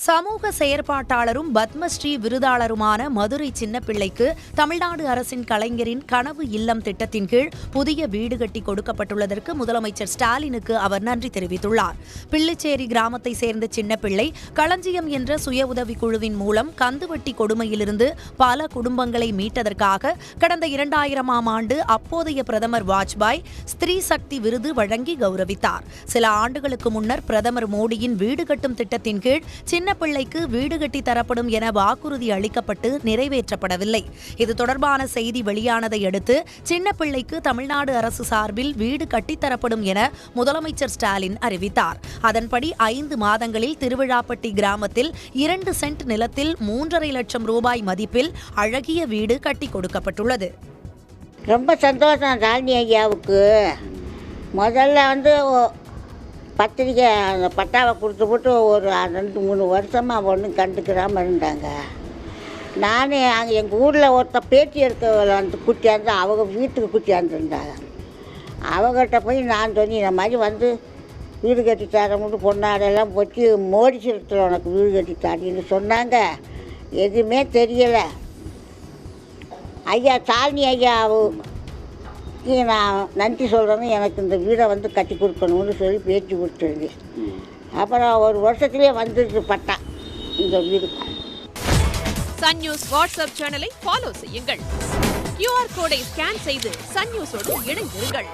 சமூக செயற்பாட்டாளரும் பத்மஸ்ரீ விருதாளருமான மதுரை சின்னப்பிள்ளைக்கு தமிழ்நாடு அரசின் கலைஞரின் கனவு இல்லம் திட்டத்தின் கீழ் புதிய வீடு கட்டி கொடுக்கப்பட்டுள்ளதற்கு முதலமைச்சர் ஸ்டாலினுக்கு அவர் நன்றி தெரிவித்துள்ளார். பிள்ளிச்சேரி கிராமத்தை சேர்ந்த சின்னப்பிள்ளை களஞ்சியம் என்ற சுய உதவிக் குழுவின் மூலம் கந்துவட்டி கொடுமையிலிருந்து பல குடும்பங்களை மீட்டதற்காக கடந்த 2000ஆம் ஆண்டு அப்போதைய பிரதமர் வாஜ்பாய் ஸ்திரீ சக்தி விருது வழங்கி கௌரவித்தார். சில ஆண்டுகளுக்கு முன்னர் பிரதமர் மோடியின் வீடு கட்டும் திட்டத்தின் கீழ் சின்னப்பிள்ளைக்கு வீடு கட்டி தரப்படும் என வாக்குறுதி அளிக்கப்பட்டு நிறைவேற்றப்படவில்லை. இது தொடர்பான செய்தி வெளியானதை அடுத்து சின்னப்பிள்ளைக்கு தமிழ்நாடு அரசு சார்பில் வீடு கட்டித்தரப்படும் என முதலமைச்சர் ஸ்டாலின் அறிவித்தார். அதன்படி 5 மாதங்களில் திருவிழாப்பட்டி கிராமத்தில் 2 சென்ட் நிலத்தில் 3.5 லட்சம் ரூபாய் மதிப்பில் அழகிய வீடு கட்டி கொடுக்கப்பட்டுள்ளது. ரொம்ப சந்தோஷம். ராணி ஐயாவுக்கு முதல்ல பத்திரிக்கை அந்த பட்டாவை கொடுத்து போட்டு ஒரு 2-3 வருஷமாக ஒன்றும் கண்டுக்கிறாமல் இருந்தாங்க. நானே அங்கே எங்கள் ஊரில் ஒருத்தர் பேட்டி எடுக்க குட்டியாந்து அவங்க வீட்டுக்கு குட்டியாந்துருந்தாங்க. அவங்ககிட்ட போய் நான் சொன்னி இந்த மாதிரி வீடு கட்டி தரமுட்டு பொன்னாடெல்லாம் போச்சு, மோடி சிலத்தில் உனக்கு வீடு கட்டி தரேன்னு சொன்னாங்க. எதுவுமே தெரியலை. ஐயா சாலினி ஐயா நான் நன்றி சொல்கிறேன்னு எனக்கு இந்த வீடை கட்டி கொடுக்கணும்னு சொல்லி பேச்சு கொடுத்துருந்தேன். அப்புறம் ஒரு வருஷத்துலேயே வந்துட்டு பட்டா இந்த வீடு. சன் நியூஸ் வாட்ஸ்அப் சேனலை ஃபாலோ செய்யுங்கள். QR கோடை ஸ்கேன் செய்து சன் நியூஸோடு இணைந்திருங்கள்.